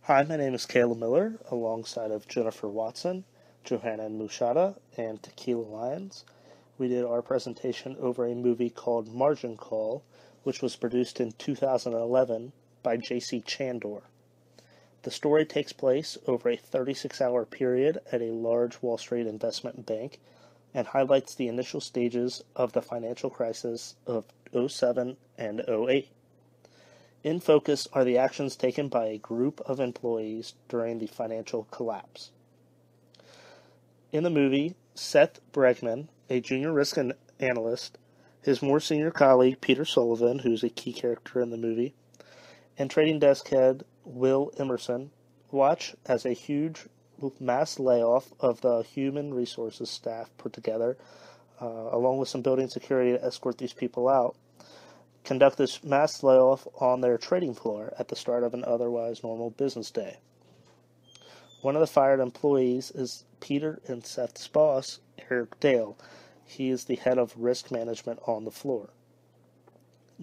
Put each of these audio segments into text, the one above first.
Hi, my name is Kayla Miller, alongside of Jennifer Watson, Johanan Mushota, and Tequila Lyons. We did our presentation over a movie called Margin Call, which was produced in 2011 by J.C. Chandor. The story takes place over a 36-hour period at a large Wall Street investment bank and highlights the initial stages of the financial crisis of '07 and '08. In focus are the actions taken by a group of employees during the financial collapse. In the movie, Seth Bregman, a junior risk analyst, his more senior colleague Peter Sullivan, who's a key character in the movie, and trading desk head Will Emerson watch as a huge mass layoff of the human resources staff put together, along with some building security to escort these people out, conduct this mass layoff on their trading floor at the start of an otherwise normal business day. One of the fired employees is Peter and Seth's boss, Eric Dale. He is the head of risk management on the floor.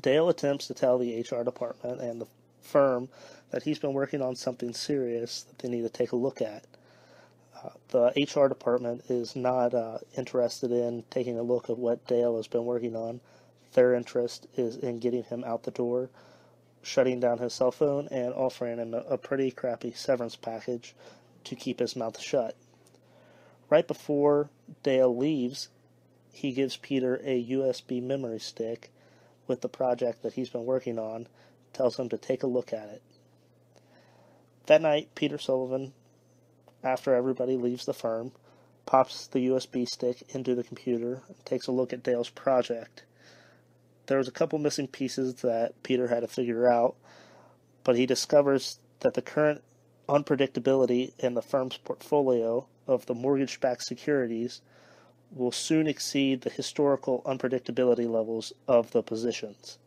Dale attempts to tell the HR department and the firm that he's been working on something serious that they need to take a look at. The HR department is not interested in taking a look at what Dale has been working on. Their interest is in getting him out the door, shutting down his cell phone, and offering him a pretty crappy severance package to keep his mouth shut. Right before Dale leaves, he gives Peter a USB memory stick with the project that he's been working on, tells him to take a look at it. That night, Peter Sullivan, after everybody leaves the firm, pops the USB stick into the computer and takes a look at Dale's project. There was a couple missing pieces that Peter had to figure out, but he discovers that the current unpredictability in the firm's portfolio of the mortgage-backed securities will soon exceed the historical unpredictability levels of the positions.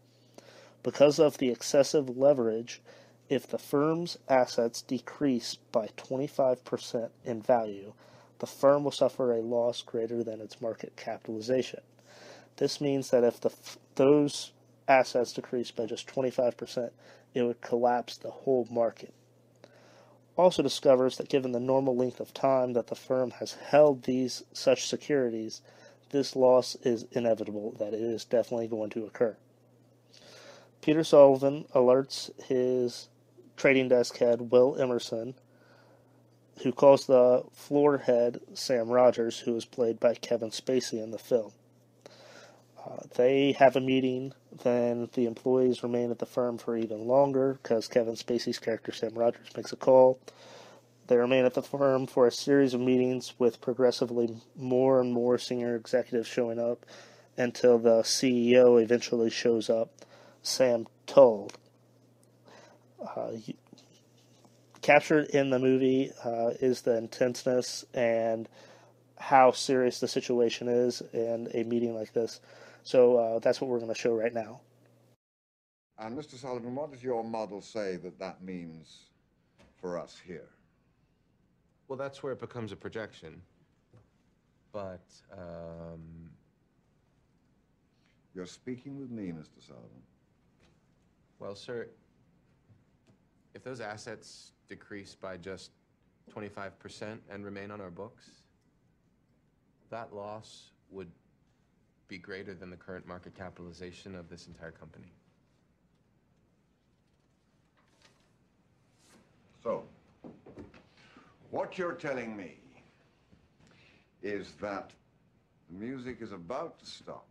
Because of the excessive leverage, if the firm's assets decrease by 25% in value, the firm will suffer a loss greater than its market capitalization. This means that if those assets decrease by just 25%, it would collapse the whole market. Also discovers that given the normal length of time that the firm has held such securities, this loss is inevitable, that it is definitely going to occur. Peter Sullivan alerts his trading desk head, Will Emerson, who calls the floor head Sam Rogers, who is played by Kevin Spacey in the film. They have a meeting, then the employees remain at the firm for even longer because Kevin Spacey's character Sam Rogers makes a call. They remain at the firm for a series of meetings with progressively more and more senior executives showing up until the CEO eventually shows up, Sam Tull. Captured in the movie is the intenseness and how serious the situation is in a meeting like this. So that's what we're going to show right now. And Mr. Sullivan, what does your model say that means for us here? Well, that's where it becomes a projection. But, You're speaking with me, Mr. Sullivan. well, sir, if those assets decrease by just 25% and remain on our books, that loss would be greater than the current market capitalization of this entire company. So, what you're telling me is that the music is about to stop,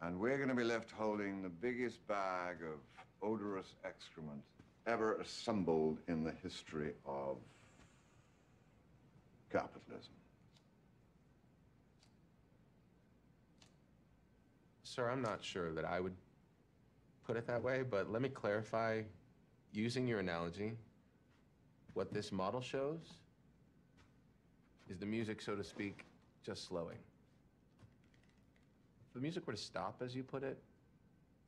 and we're going to be left holding the biggest bag of odorous excrement ever assembled in the history of capitalism. Sir, I'm not sure that I would put it that way, but let me clarify, using your analogy, what this model shows is the music, so to speak, just slowing. If the music were to stop, as you put it,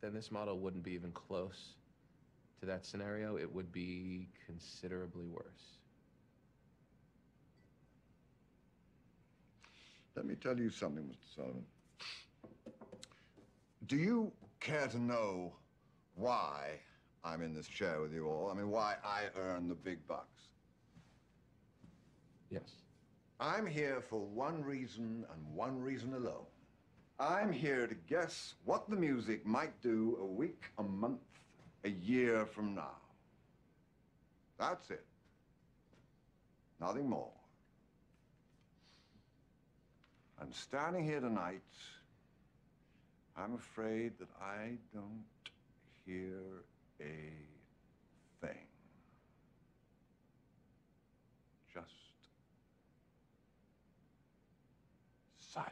then this model wouldn't be even close to that scenario. It would be considerably worse. Let me tell you something, Mr. Sullivan. Do you care to know why I'm in this chair with you all. I mean, why I earn the big bucks. Yes. I'm here for one reason and one reason alone. I'm here to guess what the music might do a week, a month, a year from now. That's it. Nothing more. And standing here tonight, I'm afraid that I don't hear a thing. Just silence.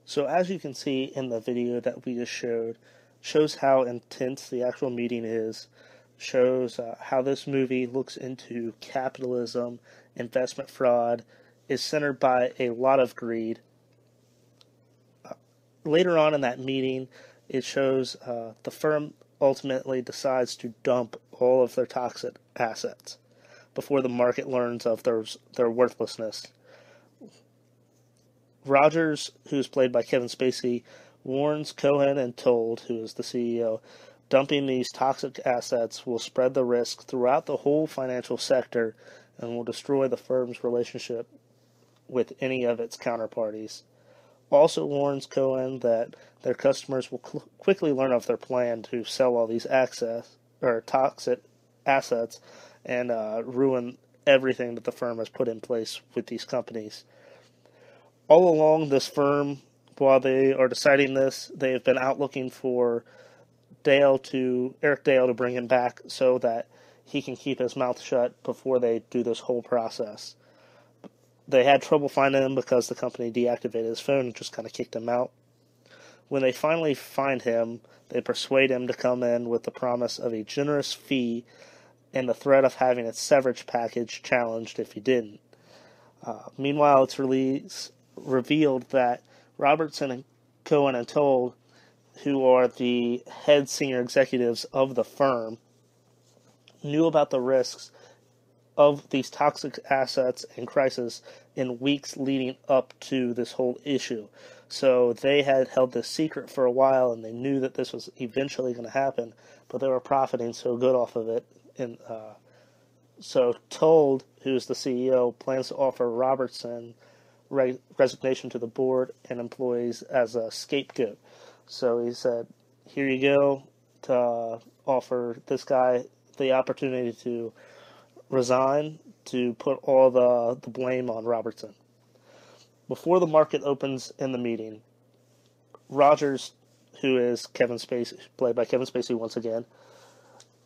So as you can see in the video that we just showed, shows how intense the actual meeting is, shows how this movie looks into capitalism, investment fraud, is centered by a lot of greed. Later on in that meeting, it shows the firm ultimately decides to dump all of their toxic assets before the market learns of their worthlessness. Rogers, who's played by Kevin Spacey, warns Cohen and Told, who is the CEO, dumping these toxic assets will spread the risk throughout the whole financial sector and will destroy the firm's relationship with any of its counterparties. Also warns Cohen that their customers will quickly learn of their plan to sell all these toxic assets and ruin everything that the firm has put in place with these companies. All along, this firm, while they are deciding this, they have been out looking for Eric Dale to bring him back so that he can keep his mouth shut before they do this whole process. They had trouble finding him because the company deactivated his phone and just kind of kicked him out. When they finally find him, they persuade him to come in with the promise of a generous fee and the threat of having its severance package challenged if he didn't. Meanwhile, it's revealed that Robertson and Cohen and Told, who are the head senior executives of the firm, knew about the risks of these toxic assets and crisis in weeks leading up to this whole issue. So they had held this secret for a while, and they knew that this was eventually going to happen, but they were profiting so good off of it. And so Told, who's the CEO, plans to offer Robertson resignation to the board and employees as a scapegoat. So he said, here you go, to offer this guy the opportunity to resign, to put all the blame on Robertson. Before the market opens in the meeting, Rogers, who is Kevin Spacey, played by Kevin Spacey once again,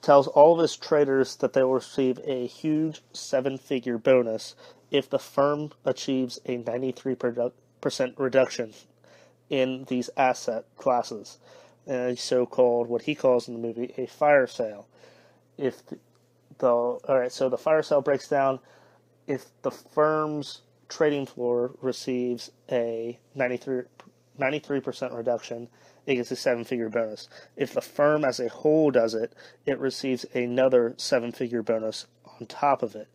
tells all of his traders that they will receive a huge 7-figure bonus if the firm achieves a 93% reduction in these asset classes, a so-called, what he calls in the movie, a fire sale. So the fire sale breaks down if the firm's trading floor receives a 93% reduction, it gets a 7-figure bonus. If the firm as a whole does it, it receives another 7-figure bonus on top of it.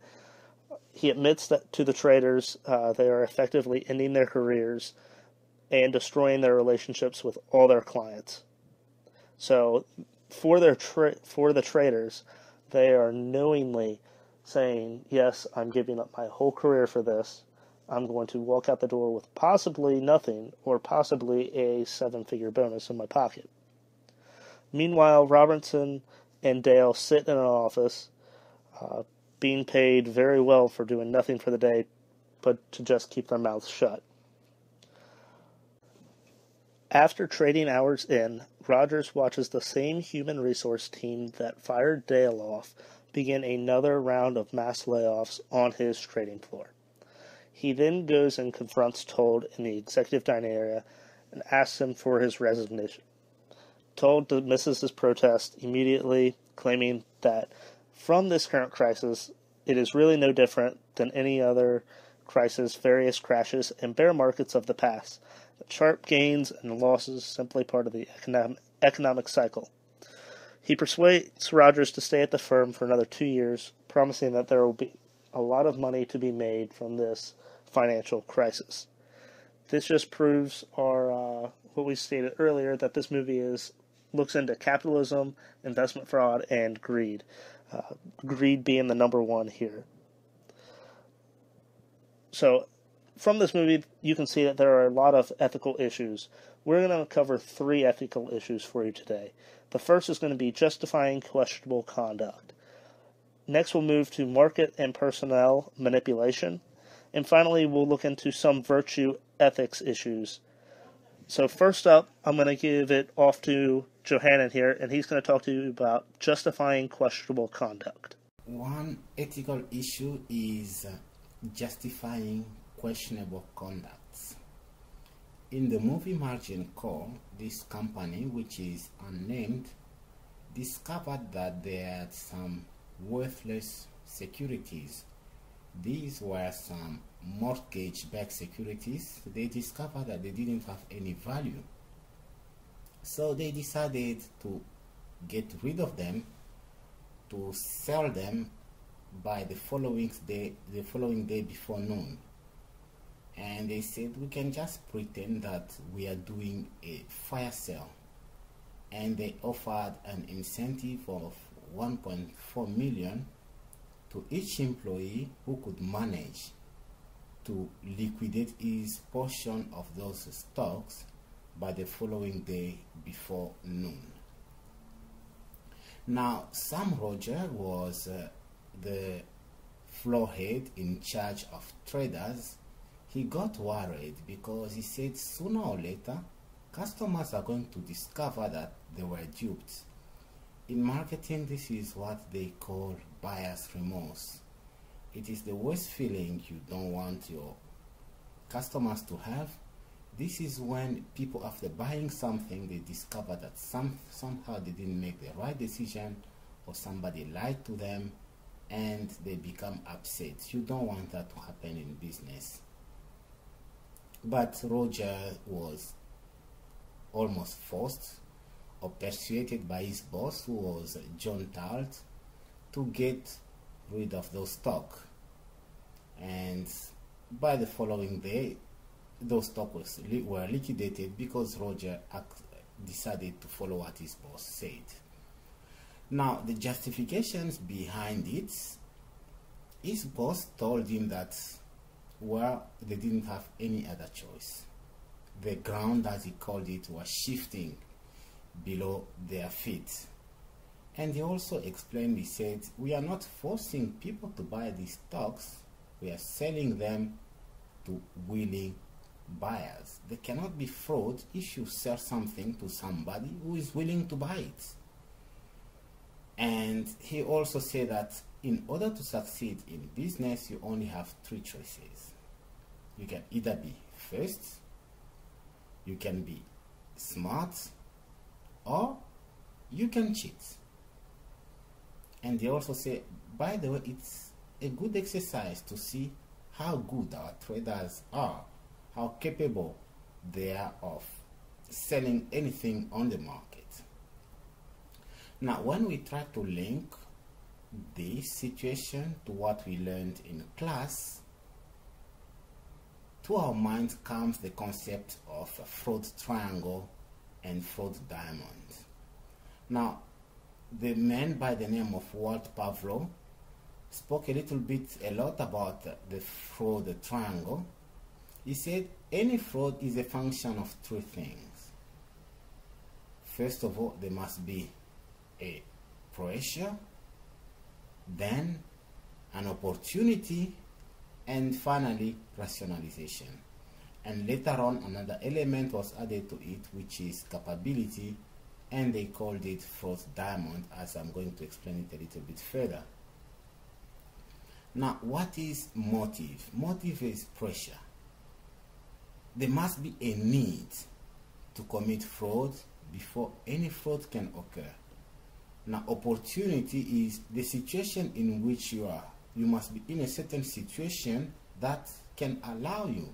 He admits that to the traders, they are effectively ending their careers and destroying their relationships with all their clients. So for the traders, they are knowingly saying, yes, I'm giving up my whole career for this. I'm going to walk out the door with possibly nothing or possibly a 7-figure bonus in my pocket. Meanwhile, Robertson and Dale sit in an office, being paid very well for doing nothing for the day, but to just keep their mouths shut. After trading hours in, Rogers watches the same human resource team that fired Dale off begin another round of mass layoffs on his trading floor. He then goes and confronts Told in the executive dining area and asks him for his resignation. Told dismisses his protest immediately, claiming that from this current crisis, it is really no different than any other crisis, various crashes, and bear markets of the past. The sharp gains and losses simply part of the economic cycle. He persuades Rogers to stay at the firm for another 2 years, promising that there will be a lot of money to be made from this financial crisis. This just proves our what we stated earlier, that this movie looks into capitalism, investment fraud, and greed. Greed being the number one here. So, from this movie, you can see that there are a lot of ethical issues. We're going to cover 3 ethical issues for you today. The first is going to be justifying questionable conduct. Next, we'll move to market and personnel manipulation. And finally, we'll look into some virtue ethics issues. So first up, I'm going to give it off to Johanan here, and he's going to talk to you about justifying questionable conduct. One ethical issue is justifying questionable conduct. In the movie Margin Call, this company, which is unnamed, discovered that there are some worthless securities. These were some mortgage-backed securities. They discovered that they didn't have any value. So they decided to get rid of them, to sell them by the following day before noon. And they said, we can just pretend that we are doing a fire sale. And they offered an incentive of 1.4 million to each employee who could manage to liquidate his portion of those stocks by the following day before noon. Now, Sam Roger was the floor head in charge of traders. He got worried because he said sooner or later customers are going to discover that they were duped. In marketing, this is what they call buyer's remorse. It is the worst feeling you don't want your customers to have. This is when people, after buying something, they discover that somehow they didn't make the right decision, or somebody lied to them, and they become upset. You don't want that to happen in business. But Roger was almost forced or persuaded by his boss, who was John Talt, to get rid of those stock. And by the following day, those stocks were liquidated because Roger decided to follow what his boss said. Now, the justifications behind it, his boss told him that, well, they didn't have any other choice. The ground, as he called it, was shifting below their feet. And he also explained, he said, we are not forcing people to buy these stocks, we are selling them to willing buyers. There cannot be fraud if you sell something to somebody who is willing to buy it. And he also said that in order to succeed in business, you only have 3 choices. You can either be first, you can be smart, or you can cheat. And they also say, by the way, it's a good exercise to see how good our traders are, how capable they are of selling anything on the market. Now, when we try to link this situation to what we learned in class, to our mind comes the concept of a fraud triangle and fraud diamond. Now, the man by the name of Walt Pavlov spoke a lot about the fraud triangle. He said any fraud is a function of 3 things. First of all, there must be a pressure, then an opportunity, and finally rationalization. And later on, another element was added to it, which is capability, and they called it fraud diamond, as I'm going to explain it a little bit further. Now, what is motive? Motive is pressure. There must be a need to commit fraud before any fraud can occur. Now, opportunity is the situation in which you are. You must be in a certain situation that can allow you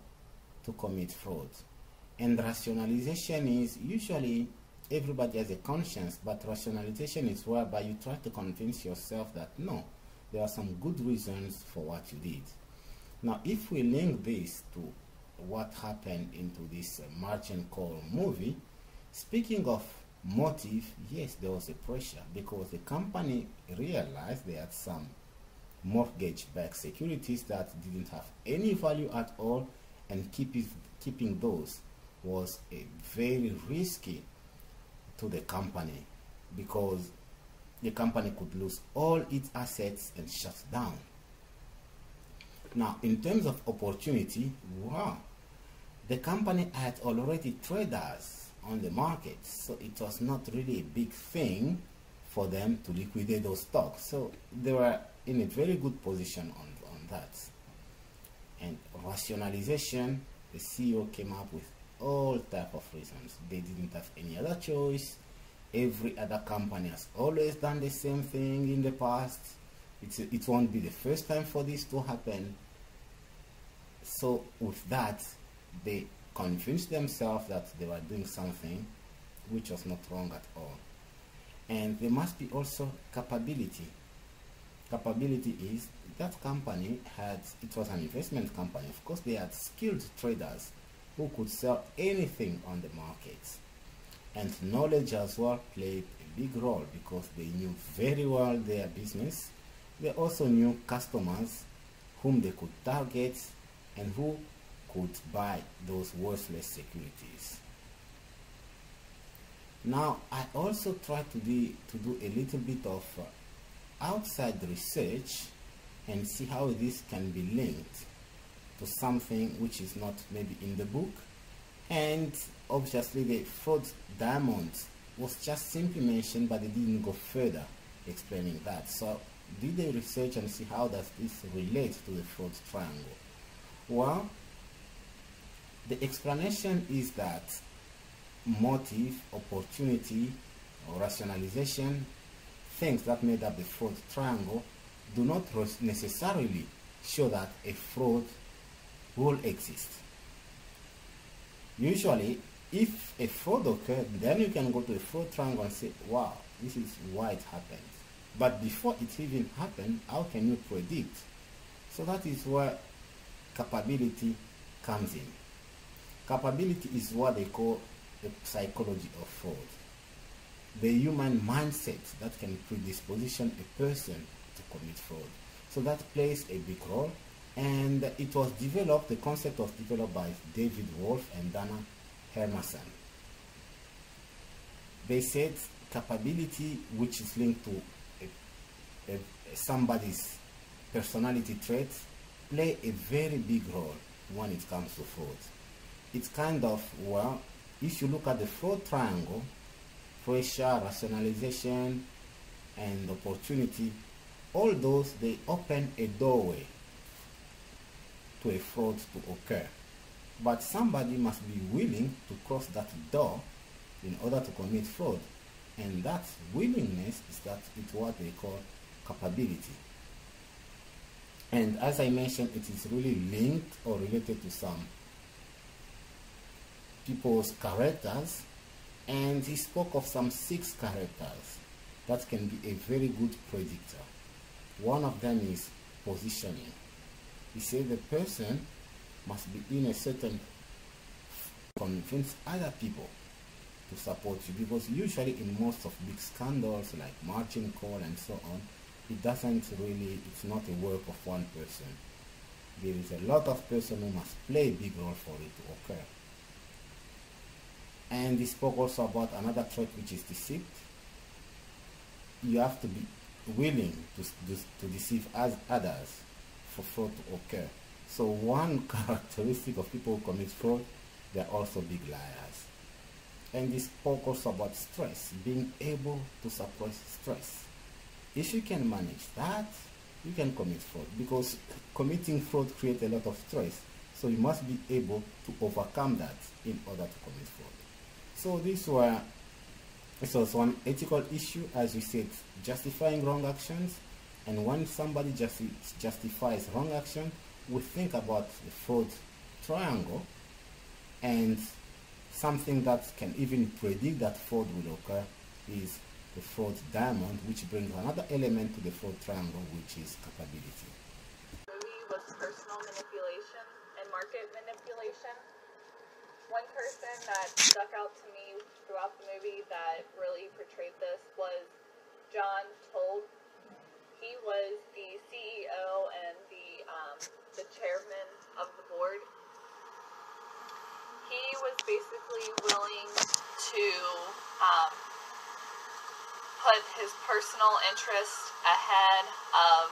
to commit fraud. And rationalization is usually everybody has a conscience, but rationalization is whereby you try to convince yourself that no, there are some good reasons for what you did. Now, if we link this to what happened into this margin call movie. Speaking of motive, yes, there was a pressure because the company realized they had some mortgage-backed securities that didn't have any value at all, and keeping those was a very risky to the company because the company could lose all its assets and shut down. Now, in terms of opportunity, wow, the company had already traders on the market, so it was not really a big thing for them to liquidate those stocks. So they were in a very good position on that. And rationalization, the CEO came up with all type of reasons. They didn't have any other choice. Every other company has always done the same thing in the past. It won't be the first time for this to happen. So with that, they convinced themselves that they were doing something which was not wrong at all. And there must be also capability. Capability is that company it was an investment company. Of course, they had skilled traders who could sell anything on the market. And knowledge as well played a big role because they knew very well their business. They also knew customers whom they could target and who could buy those worthless securities. Now, I also try to do a little bit of outside research and see how this can be linked to something which is not maybe in the book. And obviously the fraud diamond was just simply mentioned, but they didn't go further explaining that. So did they research and see how does this relate to the fraud triangle? Well, the explanation is that motive, opportunity, or rationalization, things that made up the fraud triangle, do not necessarily show that a fraud will exist. Usually, if a fraud occurred, then you can go to the fraud triangle and say, wow, this is why it happened. But before it even happened, how can you predict? So that is where capability comes in. Capability is what they call the psychology of fraud. The human mindset that can predisposition a person to commit fraud. So that plays a big role, and it was developed, the concept was developed by David Wolf and Dana Hermanson. They said capability, which is linked to somebody's personality traits, play a very big role when it comes to fraud. It's kind of, well, if you look at the fraud triangle, pressure, rationalization, and opportunity, all those, they open a doorway to a fraud to occur. But somebody must be willing to cross that door in order to commit fraud. And that willingness is what they call capability. And as I mentioned, it is really linked or related to some people's characters. And he spoke of some 6 characters that can be a very good predictor. One of them is positioning. He said the person must be in a certain, convince other people to support you, because usually in most of big scandals like margin call and so on, it doesn't really, it's not a work of one person. There is a lot of person who must play a big role for it to occur. And he spoke also about another trait, which is deceit. You have to be willing to deceive others for fraud to occur. So one characteristic of people who commit fraud, they're also big liars. And he spoke also about stress, being able to suppress stress. If you can manage that, you can commit fraud, because committing fraud creates a lot of stress. So you must be able to overcome that in order to commit fraud. So this was one ethical issue, as we said, justifying wrong actions. And when somebody justifies wrong action, we think about the fraud triangle, and something that can even predict that fraud will occur is the fraud diamond, which brings another element to the fraud triangle, which is capability. Movie was personal manipulation and market manipulation. One person that stuck out to me throughout the movie that really portrayed this was John Told. He was the CEO and the chairman of the board. He was basically willing to put his personal interest ahead of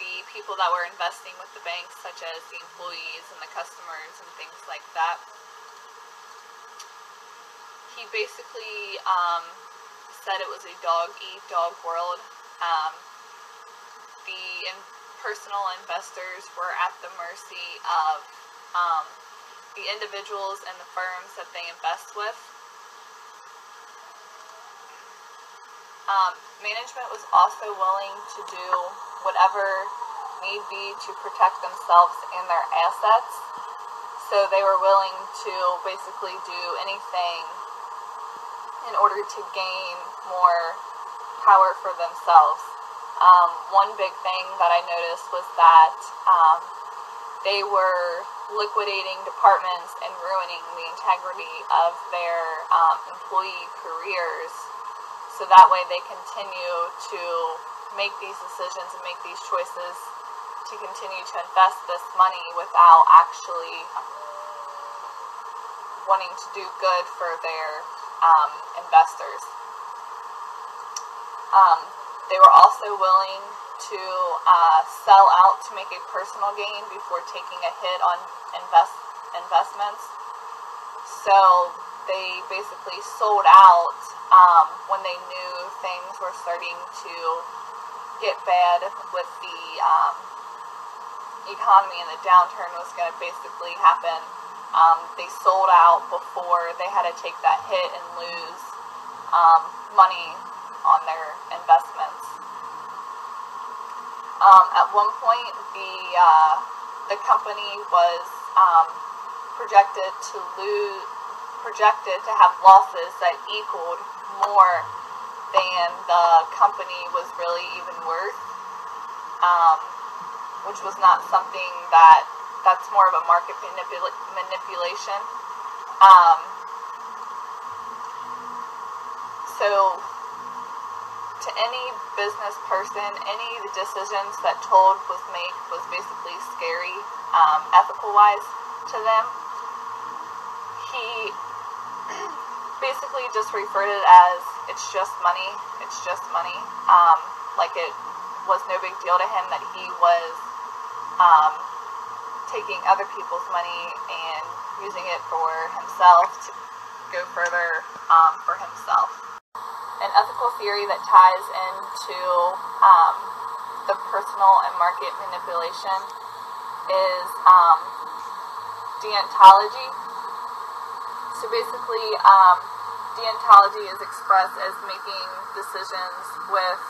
the people that were investing with the banks, such as the employees and the customers and things like that. He basically said it was a dog-eat-dog world. The personal investors were at the mercy of the individuals and the firms that they invest with. Management was also willing to do whatever need be to protect themselves and their assets. So they were willing to basically do anything in order to gain more power for themselves. One big thing that I noticed was that they were liquidating departments and ruining the integrity of their employee careers, so that way they continue to make these decisions and make these choices to continue to invest this money without actually wanting to do good for their investors. They were also willing to sell out to make a personal gain before taking a hit on investments. So they basically sold out when they knew things were starting to get bad with the economy and the downturn was going to basically happen. They sold out before they had to take that hit and lose money on their investments. At one point, the company was projected to have losses that equaled more than the company was really even worth, which was not something that's more of a market manipulation. So to any business person, any of the decisions that Told was basically scary, ethical-wise to them. He basically just referred it as, it's just money, like it was no big deal to him that he was taking other people's money and using it for himself to go further for himself. An ethical theory that ties into the personal and market manipulation is deontology. So basically, deontology is expressed as making decisions with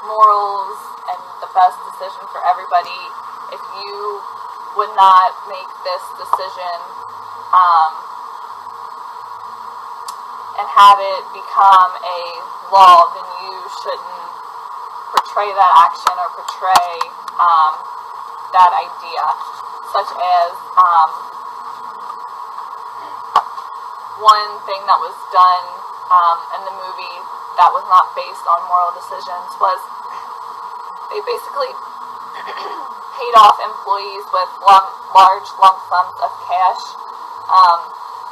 morals and the best decision for everybody. If you would not make this decision and have it become a law, then you shouldn't portray that action or portray that idea, such as one thing that was done in the movie that was not based on moral decisions was they basically paid off employees with large lump sums of cash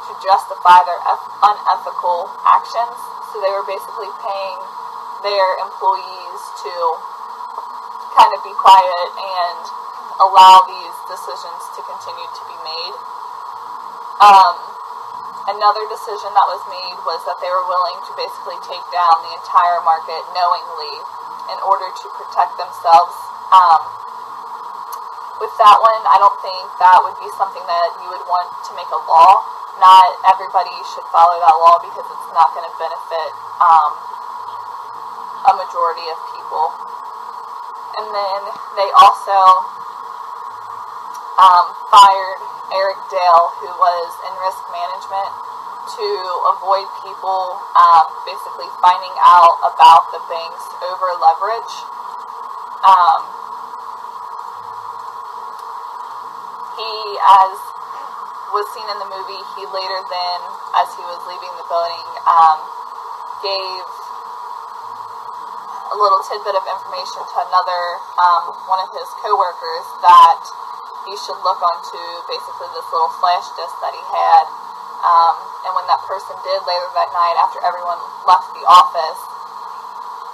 to justify their unethical actions. So they were basically paying their employees to kind of be quiet and allow these decisions to continue to be made. Another decision that was made was that they were willing to basically take down the entire market knowingly in order to protect themselves. With that one, I don't think that would be something that you would want to make a law. Not everybody should follow that law because it's not going to benefit a majority of people. And then they also fired Eric Dale, who was in risk management, to avoid people basically finding out about the bank's over leverage. He, as was seen in the movie, he later then, as he was leaving the building, gave a little tidbit of information to another, one of his co-workers, that he should look onto basically this little flash disc that he had. And when that person did later that night, after everyone left the office,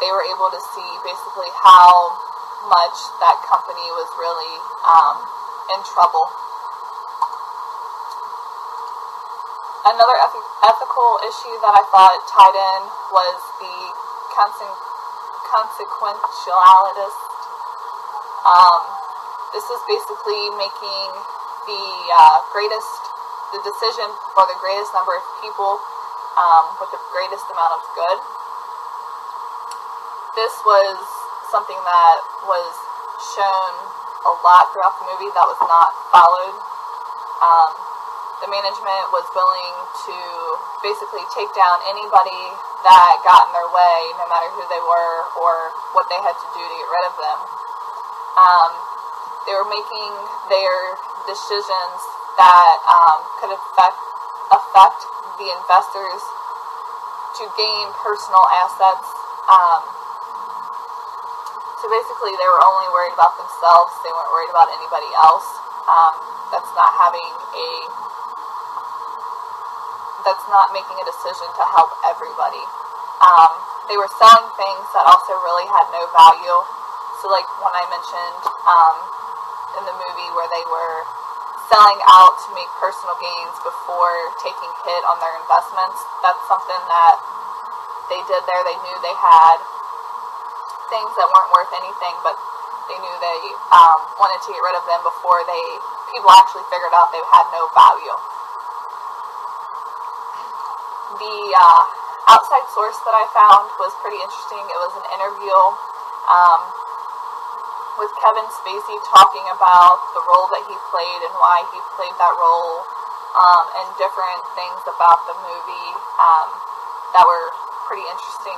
they were able to see basically how much that company was really in trouble. Another ethical issue that I thought tied in was the consequentialist. This is basically making the decision for the greatest number of people with the greatest amount of good. This was something that was shown a lot throughout the movie that was not followed. The management was willing to basically take down anybody that got in their way, no matter who they were or what they had to do to get rid of them. They were making their decisions that could affect the investors to gain personal assets. So basically, they were only worried about themselves. They weren't worried about anybody else. That's not making a decision to help everybody. They were selling things that also really had no value. So like when I mentioned in the movie where they were selling out to make personal gains before taking hit on their investments, that's something that they did there. They knew they had things that weren't worth anything, but they knew they wanted to get rid of them before people actually figured out they had no value. The outside source that I found was pretty interesting. It was an interview with Kevin Spacey talking about the role that he played and why he played that role, and different things about the movie that were pretty interesting.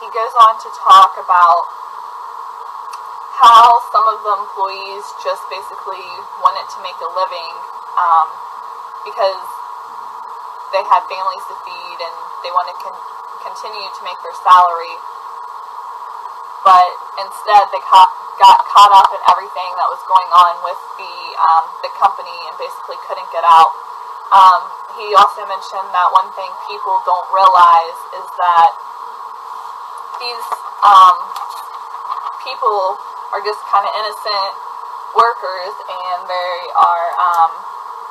He goes on to talk about how some of the employees just basically wanted to make a living because they had families to feed and they wanted to continue to make their salary, but instead they got caught up in everything that was going on with the company and basically couldn't get out. He also mentioned that one thing people don't realize is that these people are just kind of innocent workers, and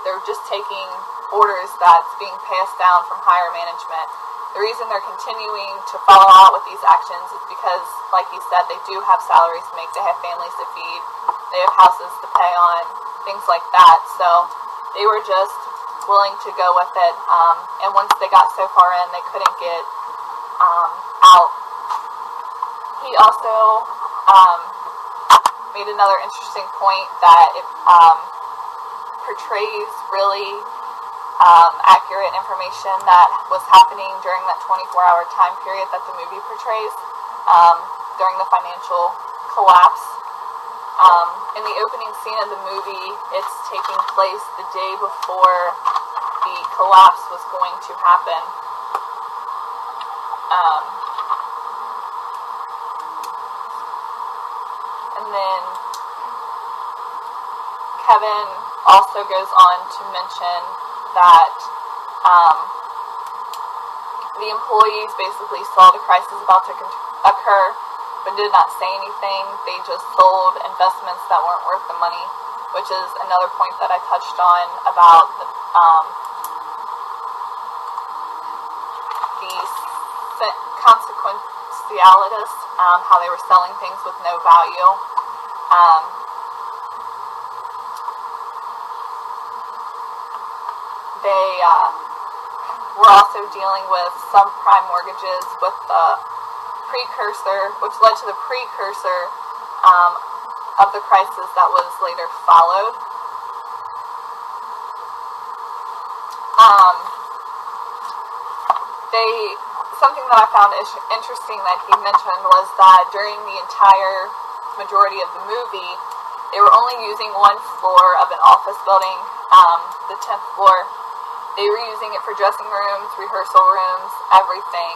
they're just taking orders that's being passed down from higher management. The reason they're continuing to follow out with these actions is because, like you said, they do have salaries to make, they have families to feed, they have houses to pay on, things like that. So they were just willing to go with it. And once they got so far in, they couldn't get out. He also made another interesting point that it portrays really accurate information that was happening during that 24-hour time period that the movie portrays during the financial collapse. In the opening scene of the movie, it's taking place the day before the collapse was going to happen. And then Kevin also goes on to mention that the employees basically saw the crisis about to occur, but did not say anything. They just sold investments that weren't worth the money, which is another point that I touched on about the consequentialists, how they were selling things with no value. They were also dealing with subprime mortgages with the precursor, which led to the precursor of the crisis that was later followed. Something that I found interesting that he mentioned was that during the entire majority of the movie, They were only using one floor of an office building, the 10th floor. They were using it for dressing rooms, rehearsal rooms, everything,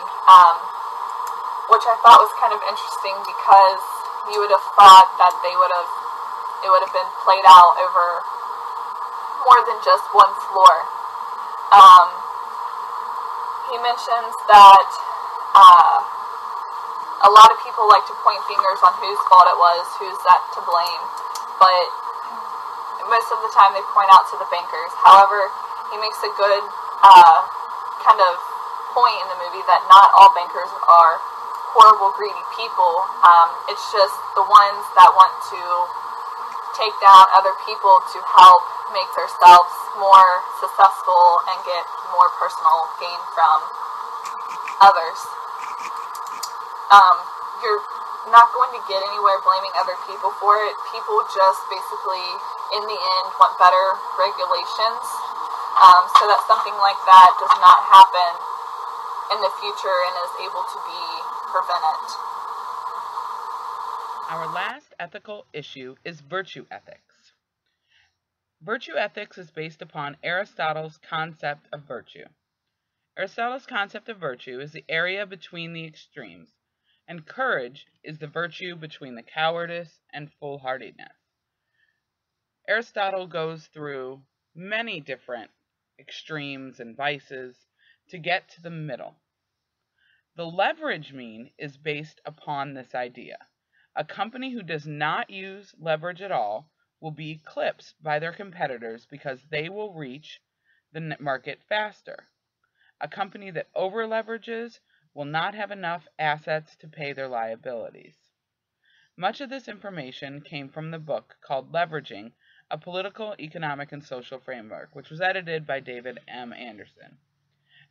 which I thought was kind of interesting because you would have thought that it would have been played out over more than just one floor. He mentions that a lot of people like to point fingers on whose fault it was, who's to blame, but most of the time they point out to the bankers. However, he makes a good kind of point in the movie that not all bankers are horrible, greedy people. It's just the ones that want to take down other people to help make themselves more successful and get more personal gain from others. You're not going to get anywhere blaming other people for it. People just basically, in the end, want better regulations so that something like that does not happen in the future and is able to be prevented. Our last ethical issue is virtue ethics. Virtue ethics is based upon Aristotle's concept of virtue. Aristotle's concept of virtue is the area between the extremes, and courage is the virtue between the cowardice and foolhardiness. Aristotle goes through many different extremes and vices to get to the middle. The leverage mean is based upon this idea. A company who does not use leverage at all will be eclipsed by their competitors because they will reach the market faster. A company that over-leverages will not have enough assets to pay their liabilities. Much of this information came from the book called Leveraging, a Political, Economic, and Social Framework, which was edited by David M. Anderson.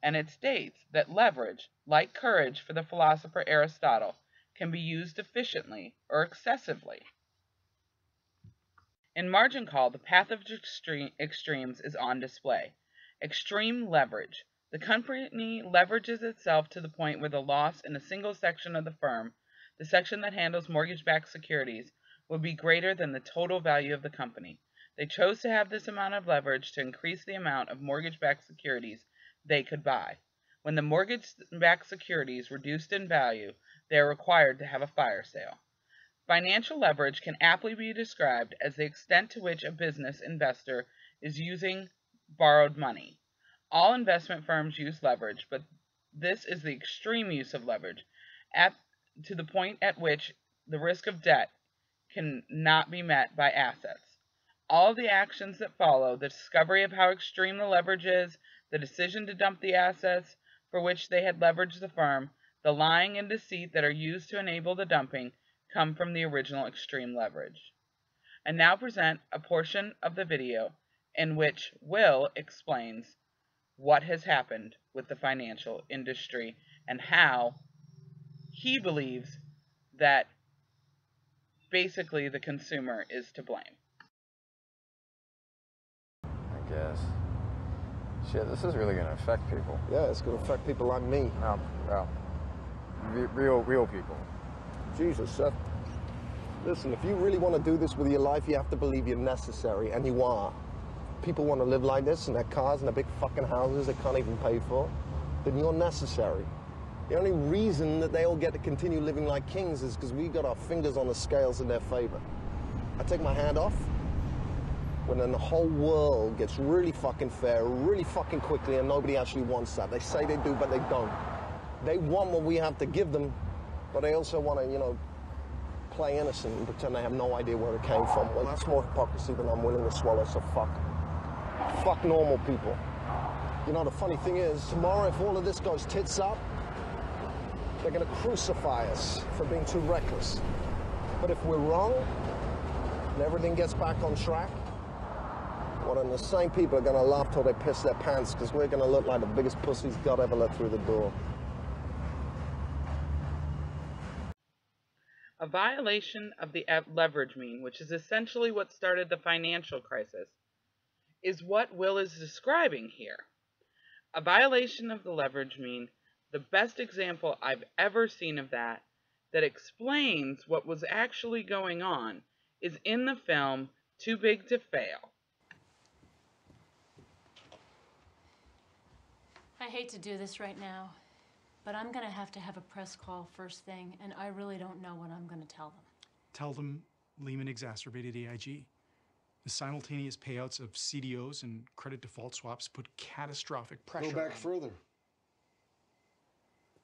And it states that leverage, like courage for the philosopher Aristotle, can be used efficiently or excessively. In Margin Call, the path of extremes is on display. Extreme leverage. The company leverages itself to the point where the loss in a single section of the firm, the section that handles mortgage-backed securities, would be greater than the total value of the company. They chose to have this amount of leverage to increase the amount of mortgage-backed securities they could buy. When the mortgage-backed securities reduced in value, they are required to have a fire sale. Financial leverage can aptly be described as the extent to which a business investor is using borrowed money. All investment firms use leverage, but this is the extreme use of leverage, to the point at which the risk of debt cannot be met by assets. All of the actions that follow, the discovery of how extreme the leverage is, the decision to dump the assets for which they had leveraged the firm, the lying and deceit that are used to enable the dumping, come from the original extreme leverage. I now present a portion of the video in which Will explains what has happened with the financial industry and how he believes that basically the consumer is to blame. I guess. Shit, this is really going to affect people. Yeah, it's going to affect people like me. Real people. Jesus, Seth. Listen, if you really want to do this with your life, you have to believe you're necessary, and you are. People want to live like this in their cars and their big fucking houses they can't even pay for, then you're necessary. The only reason that they all get to continue living like kings is because we got our fingers on the scales in their favor. I take my hand off when then the whole world gets really fucking fair, really fucking quickly, and nobody actually wants that. They say they do, but they don't. They want what we have to give them, but they also want to, play innocent and pretend they have no idea where it came from. Well, that's more hypocrisy than I'm willing to swallow, so fuck. Fuck normal people. The funny thing is, tomorrow if all of this goes tits up, they're gonna crucify us for being too reckless. But if we're wrong, and everything gets back on track, well then the same people are gonna laugh till they piss their pants because we're gonna look like the biggest pussies God ever let through the door. A violation of the leverage mean, which is essentially what started the financial crisis, is what Will is describing here. A violation of the leverage mean, the best example I've ever seen of that explains what was actually going on, is in the film Too Big to Fail. I hate to do this right now, but I'm going to have a press call first thing, and I really don't know what I'm going to tell them. Tell them Lehman exacerbated AIG. The simultaneous payouts of CDOs and credit default swaps put catastrophic pressure. Go back further.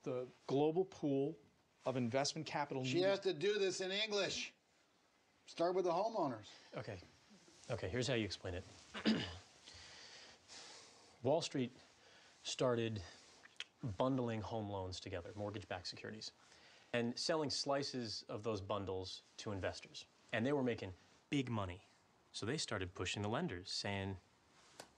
The global pool of investment capital. She has to do this in English. Start with the homeowners. Okay, here's how you explain it. Wall Street started bundling home loans together, mortgage-backed securities, and selling slices of those bundles to investors. And they were making big money. So they started pushing the lenders, saying,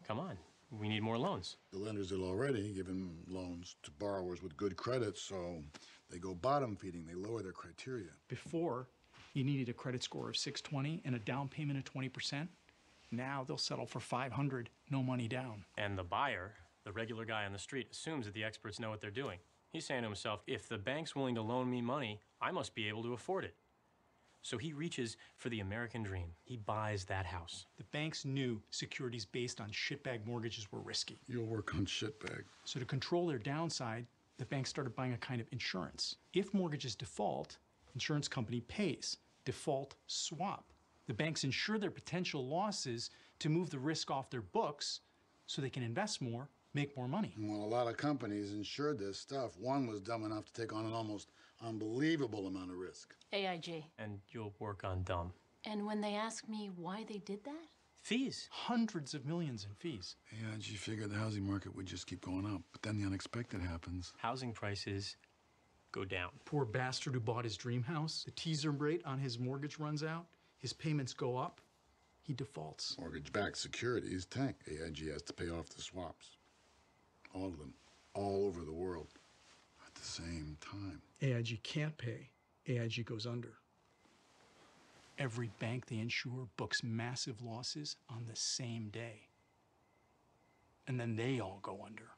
come on, we need more loans. The lenders had already given loans to borrowers with good credit, so they go bottom feeding. They lower their criteria. Before, you needed a credit score of 620 and a down payment of 20%. Now they'll settle for 500, no money down. And the buyer, the regular guy on the street, assumes that the experts know what they're doing. He's saying to himself, if the bank's willing to loan me money, I must be able to afford it. So he reaches for the American dream. He buys that house. The banks knew securities based on shitbag mortgages were risky. You'll work on shitbag. So to control their downside, the banks started buying a kind of insurance. If mortgages default, insurance company pays. Default swap. The banks insure their potential losses to move the risk off their books so they can invest more, make more money. Well, a lot of companies insured this stuff. One was dumb enough to take on an almost unbelievable amount of risk. AIG. And you'll work on dumb. And when they ask me why they did that? Fees. Hundreds of millions in fees. AIG figured the housing market would just keep going up, but then the unexpected happens. Housing prices go down. Poor bastard who bought his dream house, the teaser rate on his mortgage runs out, his payments go up, he defaults. Mortgage-backed securities tank. AIG has to pay off the swaps. All of them. All over the world. At the same time. AIG can't pay. AIG goes under. Every bank they insure books massive losses on the same day. And then they all go under.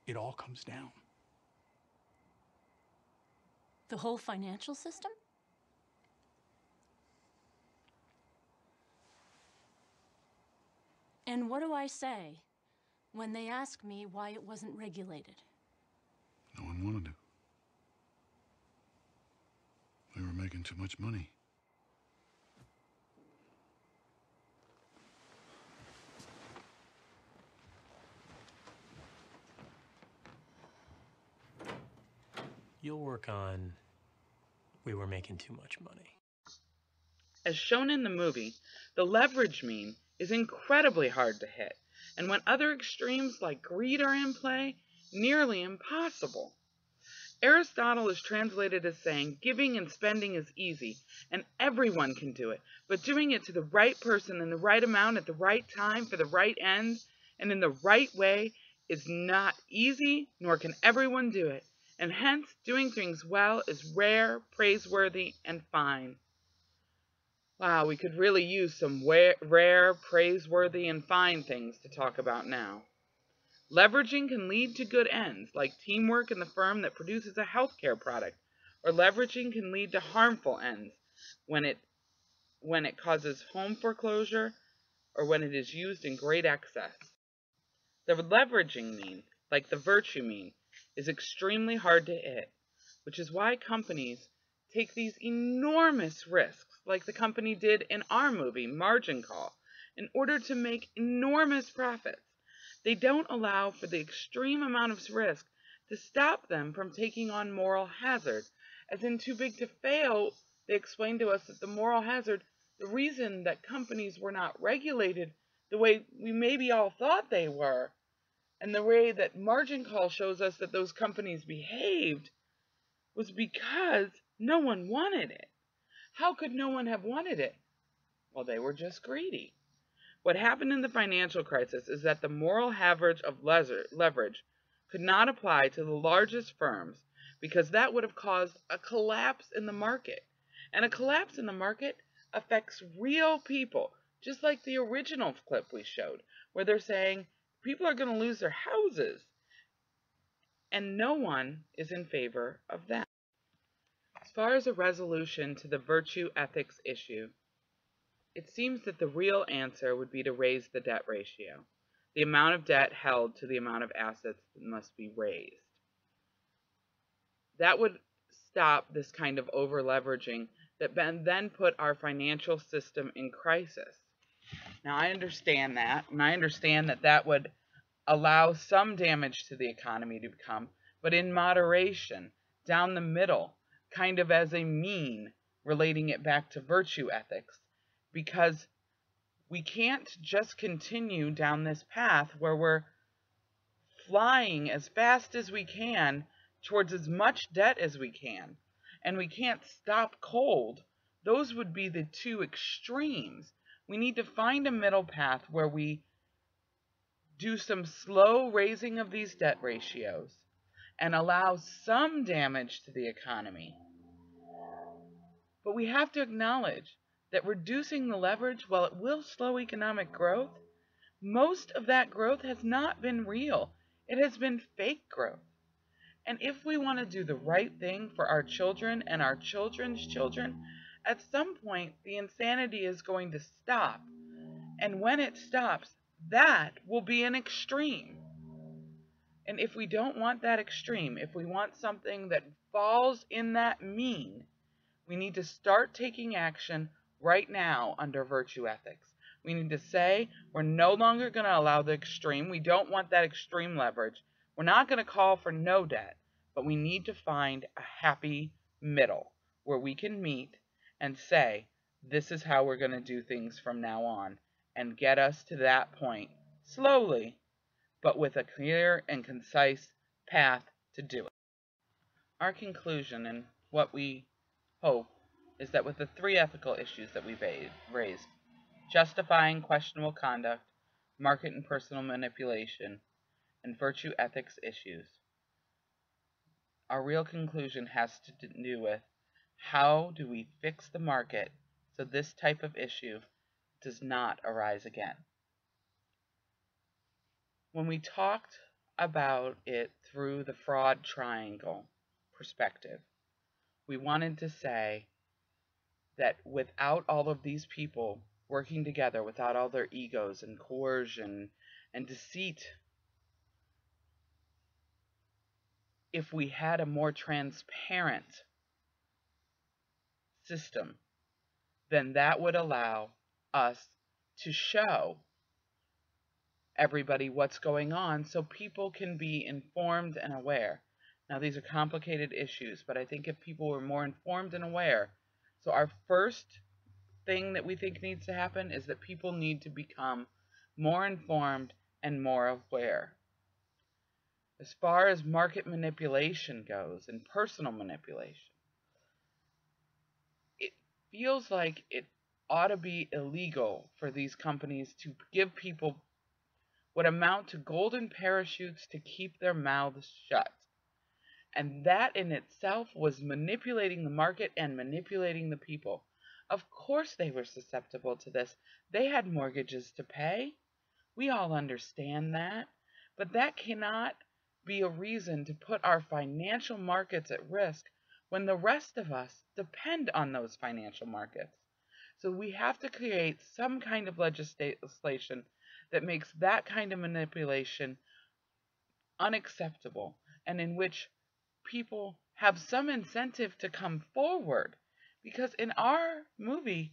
It all comes down. The whole financial system? And what do I say when they ask me why it wasn't regulated? No one wanted to. We were making too much money. You'll work on we were making too much money. As shown in the movie, the leverage mean is incredibly hard to hit, and when other extremes like greed are in play, nearly impossible. Aristotle is translated as saying, giving and spending is easy, and everyone can do it, but doing it to the right person in the right amount at the right time for the right end and in the right way is not easy, nor can everyone do it, and hence doing things well is rare, praiseworthy, and fine. Wow, we could really use some rare, praiseworthy, and fine things to talk about now. Leveraging can lead to good ends, like teamwork in the firm that produces a healthcare product, or leveraging can lead to harmful ends when it causes home foreclosure or when it is used in great excess. The leveraging mean, like the virtue mean, is extremely hard to hit, which is why companies take these enormous risks, like the company did in our movie, Margin Call, in order to make enormous profits. They don't allow for the extreme amount of risk to stop them from taking on moral hazard. As in Too Big to Fail, they explained to us that the moral hazard, the reason that companies were not regulated the way we maybe all thought they were, and the way that Margin Call shows us that those companies behaved, was because no one wanted it. How could no one have wanted it? Well, they were just greedy. What happened in the financial crisis is that the moral hazard of leverage could not apply to the largest firms because that would have caused a collapse in the market. And a collapse in the market affects real people, just like the original clip we showed, where they're saying people are going to lose their houses, and no one is in favor of that. As far as a resolution to the virtue ethics issue, it seems that the real answer would be to raise the debt ratio, the amount of debt held to the amount of assets that must be raised. That would stop this kind of over-leveraging that then put our financial system in crisis. Now, I understand that, and I understand that that would allow some damage to the economy to come, but in moderation, down the middle, kind of as a mean, relating it back to virtue ethics, because we can't just continue down this path where we're flying as fast as we can towards as much debt as we can, and we can't stop cold. Those would be the two extremes. We need to find a middle path where we do some slow raising of these debt ratios and allow some damage to the economy. But we have to acknowledge that reducing the leverage, while it will slow economic growth, most of that growth has not been real. It has been fake growth. And if we want to do the right thing for our children and our children's children, at some point the insanity is going to stop. And when it stops, that will be an extreme. And if we don't want that extreme, if we want something that falls in that mean, we need to start taking action right now under virtue ethics. We need to say we're no longer going to allow the extreme. We don't want that extreme leverage. We're not going to call for no debt, but we need to find a happy middle where we can meet and say, this is how we're going to do things from now on, and get us to that point slowly, but with a clear and concise path to do it. Our conclusion and what we hope is that with the three ethical issues that we've raised, justifying questionable conduct, market and personal manipulation, and virtue ethics issues, our real conclusion has to do with how do we fix the market so this type of issue does not arise again. When we talked about it through the fraud triangle perspective, we wanted to say that without all of these people working together, without all their egos and coercion and deceit, if we had a more transparent system, then that would allow us to show everybody what's going on so people can be informed and aware. Now, these are complicated issues, but I think if people were more informed and aware, so our first thing that we think needs to happen is that people need to become more informed and more aware. As far as market manipulation goes and personal manipulation, it feels like it ought to be illegal for these companies to give people what amount to golden parachutes to keep their mouths shut. And that in itself was manipulating the market and manipulating the people. Of course they were susceptible to this. They had mortgages to pay. We all understand that. But that cannot be a reason to put our financial markets at risk when the rest of us depend on those financial markets. So we have to create some kind of legislation that makes that kind of manipulation unacceptable, and in which people have some incentive to come forward. Because in our movie,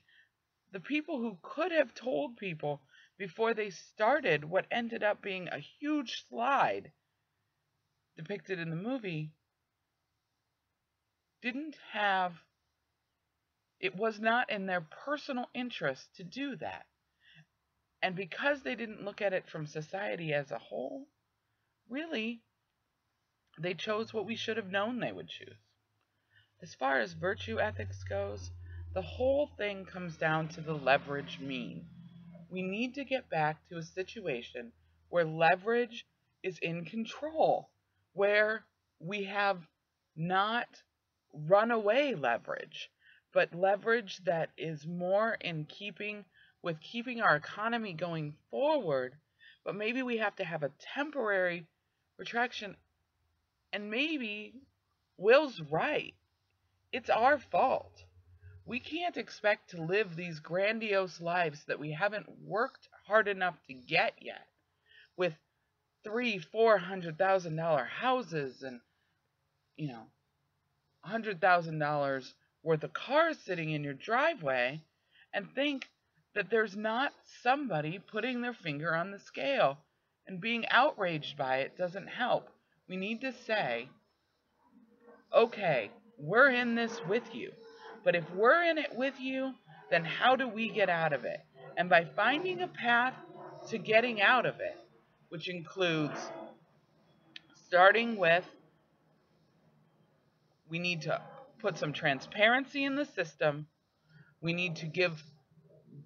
the people who could have told people before they started what ended up being a huge slide depicted in the movie it was not in their personal interest to do that. And because they didn't look at it from society as a whole, really, they chose what we should have known they would choose. As far as virtue ethics goes, the whole thing comes down to the leverage mean. We need to get back to a situation where leverage is in control, where we have not runaway leverage, but leverage that is more in keeping with keeping our economy going forward. But maybe we have to have a temporary retraction, and maybe Will's right. It's our fault. We can't expect to live these grandiose lives that we haven't worked hard enough to get yet, with $300,000-$400,000 houses and, $100,000 worth of cars sitting in your driveway, and think that there's not somebody putting their finger on the scale, and being outraged by it doesn't help. We need to say, okay, we're in this with you, but if we're in it with you, then how do we get out of it? And by finding a path to getting out of it, which includes starting with, we need to put some transparency in the system. We need to give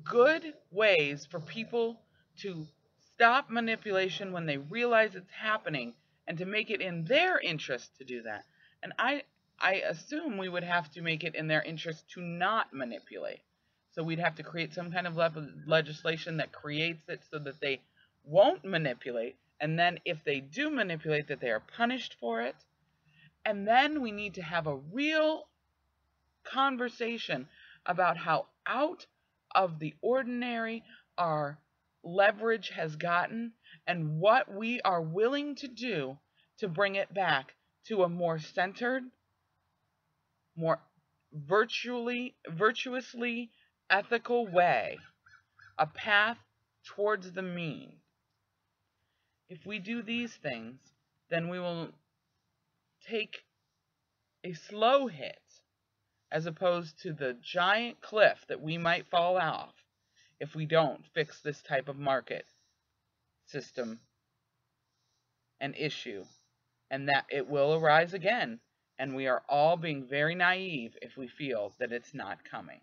good ways for people to stop manipulation when they realize it's happening, and to make it in their interest to do that. And I assume we would have to make it in their interest to not manipulate. So we'd have to create some kind of legislation that creates it so that they won't manipulate, and then if they do manipulate, that they are punished for it. And then we need to have a real conversation about how out of the ordinary our leverage has gotten, and what we are willing to do to bring it back to a more centered, more virtuously ethical way, a path towards the mean. If we do these things, then we will take a slow hit as opposed to the giant cliff that we might fall off if we don't fix this type of market system and issue, and that it will arise again, and we are all being very naive if we feel that it's not coming.